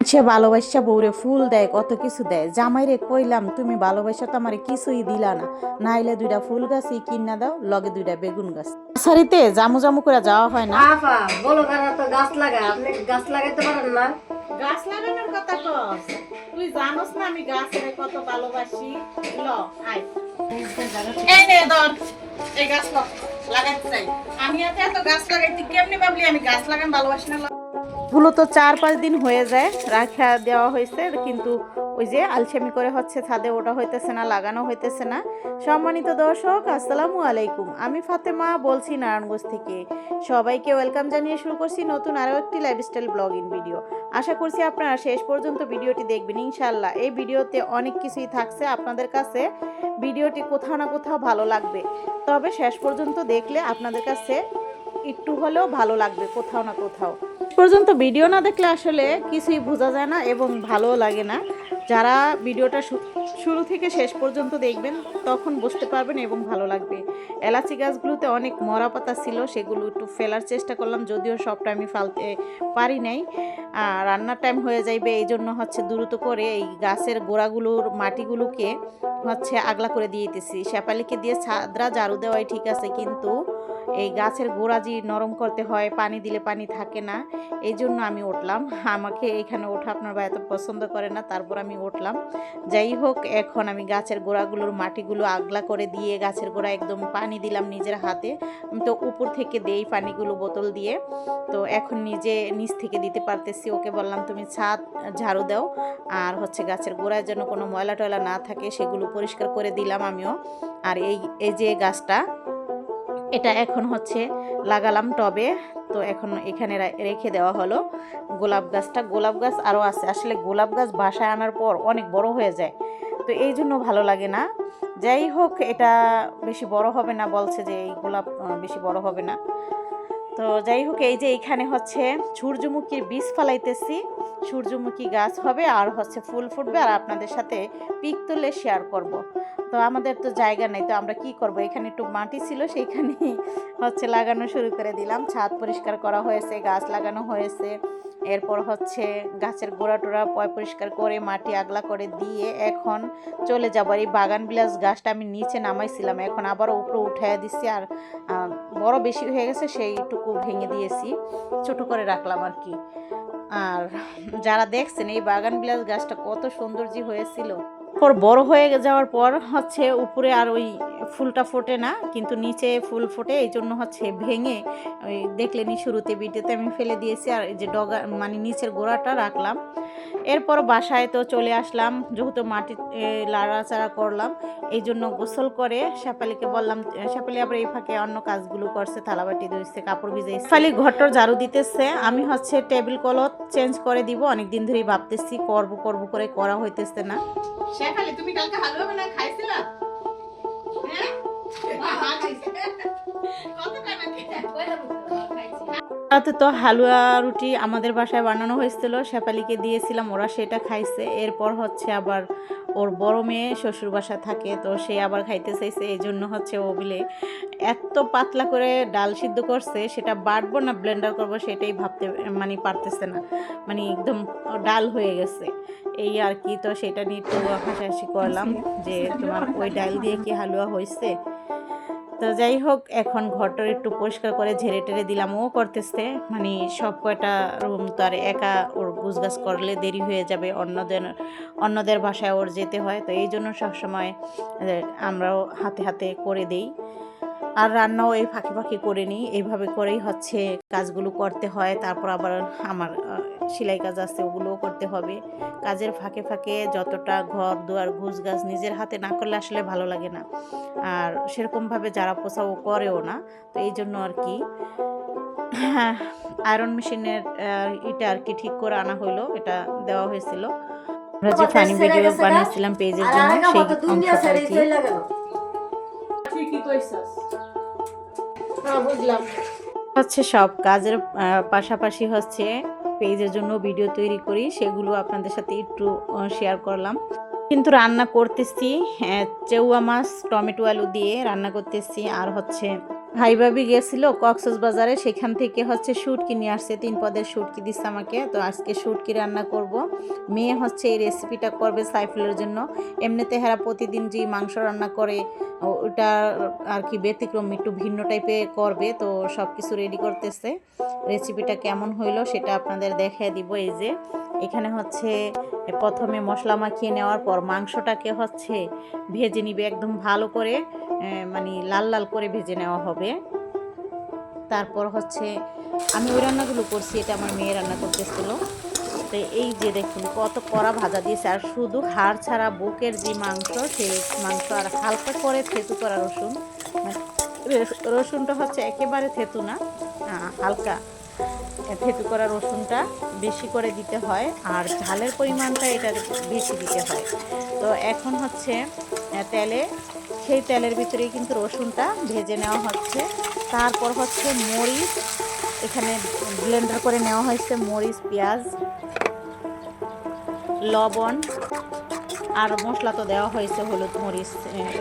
সে ভালোবাসা বউরে ফুল দেয়, কত কিছু দেয়। জামাইরে কইলাম তুমি ভালোবাসা তো আমার কিছুই দিলা না, নাইলে 2টা ফুল গাছই কিনা দাও, লগে 2টা বেগুন গাছ। সারিতে জামু জামু করে যাওয়া হয় না। আপা বলো কারা তো গাছ লাগায়, আপনি গাছ লাগাইতে পারেন না? গাছ লাগানোর কথা কস, তুই জানোস না আমি গাছের কত ভালোবাসি। ল আয়, এই নে ধর, এই গাছ লাগাইতে চাই আমি। এত গাছ লাগাইতে কেমনে ভাবলি আমি গাছ লাগান ভালোবাসি না? গুলো তো 4-5 দিন হয়ে যায় রাখা দেওয়া হয়েছে, কিন্তু ওই যে আলসেমি করে হচ্ছে, ছাদে ওটা হইতেছে না, লাগানো হইতেছে না। সম্মানিত দর্শক, আসসালামু আলাইকুম। আমি ফাতেমা বলছি নারায়ণগঞ্জ থেকে। সবাইকে ওয়েলকাম জানিয়ে শুরু করছি নতুন আরও একটি লাইফস্টাইল ব্লগিং ভিডিও। আশা করছি আপনারা শেষ পর্যন্ত ভিডিওটি দেখবেন ইনশাল্লাহ। এই ভিডিওতে অনেক কিছুই থাকছে, আপনাদের কাছে ভিডিওটি কোথাও না কোথাও ভালো লাগবে। তবে শেষ পর্যন্ত দেখলে আপনাদের কাছে একটু হলেও ভালো লাগবে কোথাও না কোথাও। পর্যন্ত ভিডিও না দেখলে আসলে কিছুই বোঝা যায় না এবং ভালোও লাগে না। যারা ভিডিওটা শুরু থেকে শেষ পর্যন্ত দেখবেন তখন বুঝতে পারবেন এবং ভালো লাগবে। এলাচি গাছগুলোতে অনেক মরা পাতা ছিল, সেগুলো একটু ফেলার চেষ্টা করলাম, যদিও সবটা আমি ফালতে পারি নাই। রান্নার টাইম হয়ে যাইবে, এই জন্য হচ্ছে দ্রুত করে এই গাছের গোড়াগুলোর মাটিগুলোকে হচ্ছে আগলা করে দিয়েতেছি। শেপালিকে দিয়ে ছাদরা ঝাড়ু দেওয়াই ঠিক আছে, কিন্তু এই গাছের গোড়া যে নরম করতে হয়, পানি দিলে পানি থাকে না, এই জন্য আমি উঠলাম। আমাকে এখানে ওঠা আপনার ভাই এত পছন্দ করে না, তারপর আমি উঠলাম। যাই হোক, এখন আমি গাছের গোড়াগুলোর মাটিগুলো আগলা করে দিয়ে গাছের গোড়া একদম পানি দিলাম নিজের হাতে। আমি তো উপর থেকে দেই পানিগুলো বোতল দিয়ে, তো এখন নিজে নিচ থেকে দিতে পারতেছি। ওকে বললাম তুমি ছাদ ঝাড়ু দাও, আর হচ্ছে গাছের গোড়ায় যেন কোনো ময়লা টয়লা না থাকে সেগুলো পরিষ্কার করে দিলাম আমিও। আর এই যে গাছটা, এটা এখন হচ্ছে লাগালাম টবে, তো এখন এখানে রেখে দেওয়া হলো। গোলাপ গাছটা, গোলাপ গাছ আরও আছে। আসলে গোলাপ গাছ বাসায় আনার পর অনেক বড় হয়ে যায়, তো এই জন্য ভালো লাগে না। যাই হোক, এটা বেশি বড় হবে না বলছে, যে এই গোলাপ বেশি বড় হবে না। তো যাই হোক, এই যে এইখানে হচ্ছে সূর্যমুখীর বীজ ফলাইতেছি। সূর্যমুখী গাছ হবে আর হচ্ছে ফুল ফুটবে, আর আপনাদের সাথে পিক তুলে শেয়ার করব। তো আমাদের তো জায়গা নেই, তো আমরা কি করব, এখানে একটু মাটি ছিল সেইখানেই হচ্ছে লাগানো শুরু করে দিলাম। ছাদ পরিষ্কার করা হয়েছে, গাছ লাগানো হয়েছে। এরপর হচ্ছে গাছের গোড়া টোড়া পরিষ্কার করে মাটি আগলা করে দিয়ে এখন চলে যাবো। এই বাগান বিলাস গাছটা আমি নিচে নামাইছিলাম, এখন আবার উপরে উঠাইয়া দিচ্ছি। আর বড় বেশি হয়ে গেছে, সেইটুকু ভেঙে দিয়েছি, ছোট করে রাখলাম আর কি। আর যারা দেখছেন এই বাগান বিলাস গাছটা কত সৌন্দর্য হয়েছিল, পর বড় হয়ে যাওয়ার পর হচ্ছে উপরে আর ওই ফুলটা ফোটে না, কিন্তু নিচে ফুল ফোটে, এই জন্য হচ্ছে ভেঙে ওই দেখলেনি শুরুতে ভিডিওতে আমি ফেলে দিয়েছি। আর এই যে ডগা মানে নিচের গোড়াটা রাখলাম। এরপর বাসায় তো চলে আসলাম, যেহেতু মাটি লাড়াচাড়া করলাম, এই জন্য গোসল করে শেফালিকে বললাম। শেফালি আবার এই ফাঁকে অন্য কাজগুলো করছে, থালাবাটি ধুইছে, কাপড় ভিজাইছে। শেফালি ঘরটার ঝাড়ু দিতেছে, আমি হচ্ছে টেবিল ক্লথ চেঞ্জ করে দিব। অনেকদিন ধরেই ভাবতেছি করব করব করে করা হইতেছে না। শেফালি তুমি কালকে হালুয়া বানায় খাইছিলা? হ্যাঁ, কত টাকা রাতে তো হালুয়া রুটি আমাদের বাসায় বানানো হয়েছিল, শেফালিকে দিয়েছিলাম, ওরা সেটা খাইছে। এরপর হচ্ছে আবার ওর বড় মেয়ে শ্বশুর বাসা থাকে, তো সে আবার খাইতে চাইছে, এই জন্য হচ্ছে ও বিলে এত পাতলা করে ডাল সিদ্ধ করছে, সেটা বাটবো না ব্লেন্ডার করবো সেটাই ভাবতে মানে পারতেছে না, মানে একদম ডাল হয়ে গেছে এই আর কি। তো সেটা নিয়ে একটু হাসাহাসি করলাম যে তোমার ওই ডাল দিয়ে কি হালুয়া হয়েছে। তো যাই হোক, এখন ঘরটা একটু পরিষ্কার করে ঝেড়ে টেরে দিলাম, ও করতেছে। মানে সব কয়টা রুম তো আর একা ওর গুছগাছ করলে দেরি হয়ে যাবে, অন্যদের বাসায় ওর যেতে হয়, তো এই জন্য সবসময় আমরাও হাতে হাতে করে দেই। আর রান্নাও এই ফাঁকি ফাঁকি করে নিই, এইভাবে করেই হচ্ছে কাজগুলো করতে হয়। তারপর আবার আমার সেলাই কাজ আছে, ওগুলোও করতে হবে। কাজের ফাঁকে ফাঁকে যতটা ঘর দুয়ার গুছগাছ নিজের হাতে না করলে আসলে ভালো লাগে না, আর সেরকমভাবে যারা পোছাও করেও না, তো এই জন্য আর কি। হ্যাঁ, আয়রন মেশিনের এটা আর কি ঠিক করে আনা হলো, এটা দেওয়া হয়েছিল। আমরা যে ফানি ভিডিও বানিয়েছিলাম পেজের জন্য, সেই অংশটা আর কি। ঠিকই কইছস, বুঝলাম। হচ্ছে সব কাজের পাশাপাশি হচ্ছে পেজের জন্য ভিডিও তৈরি করি, সেগুলো আপনাদের সাথে একটু শেয়ার করলাম। কিন্তু রান্না করতেছি চেউয়া মাছ টমেটো আলু দিয়ে রান্না করতেছি, আর হচ্ছে ভাই ভাবি গেছিল কক্সবাজারে, সেখান থেকে হচ্ছে শুটকি নিয়ে আসছে, 3 পদের শুটকি দিচ্ছে আমাকে। তো আজকে শুটকি রান্না করব। মেয়ে হচ্ছে এই রেসিপিটা করবে সাইফুলের জন্য। এমনিতে হেরা প্রতিদিন যে মাংস রান্না করে ওটা আর কি ব্যতিক্রম, একটু ভিন্ন টাইপে করবে। তো সব কিছু রেডি করতেছে। রেসিপিটা কেমন হইলো সেটা আপনাদের দেখিয়ে দিব। এই যে এখানে হচ্ছে প্রথমে মশলা মাখিয়ে নেওয়ার পর মাংসটাকে হচ্ছে ভেজে নিবে একদম ভালো করে, মানে লাল লাল করে ভেজে নেওয়া হবে। তারপর হচ্ছে আমি ওই রান্নাগুলো করছি, এটা আমার মেয়ে রান্না করতেছিল। তো এই যে দেখুন কত কড়া ভাজা দিয়েছে, আর শুধু হাড় ছাড়া বুকের যে মাংস সেই মাংস, আর হালকা করে থেতু করা রসুন, মানে রসুনটা হচ্ছে একেবারে থেতু না, হালকা থেতু করা রসুনটা বেশি করে দিতে হয়, আর ঝালের পরিমাণটা এটা বেশি দিতে হয়। তো এখন হচ্ছে তেলে, সেই তেলের ভিতরেই কিন্তু রসুনটা ভেজে নেওয়া হচ্ছে। তারপর হচ্ছে মরিচ, এখানে ব্লেন্ডার করে নেওয়া হয়েছে মরিচ, পেঁয়াজ, লবণ, আর মশলা তো দেওয়া হয়েছে হলুদ মরিচ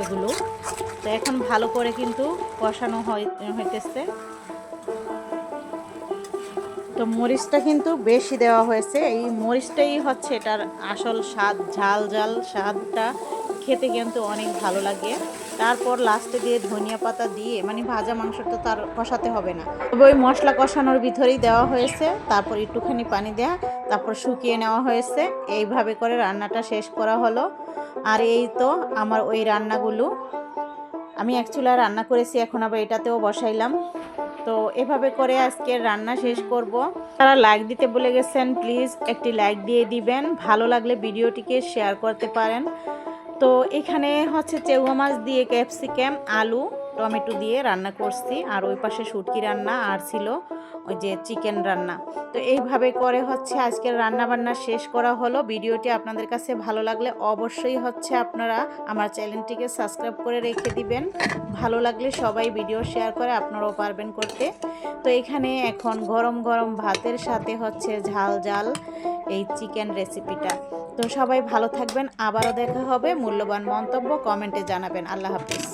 এগুলো। তো এখন ভালো করে কিন্তু কষানো হইতেছে। তো মরিচটা কিন্তু বেশি দেওয়া হয়েছে, এই মরিচটাই হচ্ছে এটার আসল স্বাদ, ঝাল ঝাল স্বাদটা খেতে কিন্তু অনেক ভালো লাগে। তারপর লাস্টে দিয়ে ধনিয়া পাতা দিয়ে, মানে ভাজা মাংসটা তার কষাতে হবে না, তবে ওই মশলা কষানোর ভিতরেই দেওয়া হয়েছে। তারপর একটুখানি পানি দেওয়া, তারপর শুকিয়ে নেওয়া হয়েছে। এইভাবে করে রান্নাটা শেষ করা হলো। আর এই তো আমার ওই রান্নাগুলো আমি এক চুলায় রান্না করেছি, এখন আবার এটাতেও বসাইলাম। তো এভাবে করে আজকে রান্না শেষ করব। যারা লাইক দিতে ভুলে গেছেন প্লিজ একটি লাইক দিয়ে দিবেন, ভালো লাগলে ভিডিওটিকে শেয়ার করতে পারেন। তো এখানে হচ্ছে চেউয়া মাছ দিয়ে ক্যাপসিকাম, আলু, টমেটো দিয়ে রান্না করছি, আর ওই পাশে শুটকি রান্না, আর ছিল ওই যে চিকেন রান্না। তো এইভাবে করে হচ্ছে আজকের রান্না বান্না শেষ করা হলো। ভিডিওটি আপনাদের কাছে ভালো লাগলে অবশ্যই হচ্ছে আপনারা আমার চ্যানেলটিকে সাবস্ক্রাইব করে রেখে দিবেন। ভালো লাগলে সবাই ভিডিও শেয়ার করে, আপনারাও পারবেন করতে। তো এখানে এখন গরম গরম ভাতের সাথে হচ্ছে ঝাল ঝাল এই চিকেন রেসিপিটা। তো সবাই ভালো থাকবেন, আবারও দেখা হবে। মূল্যবান মন্তব্য কমেন্টে জানাবেন। আল্লাহ হাফিজ।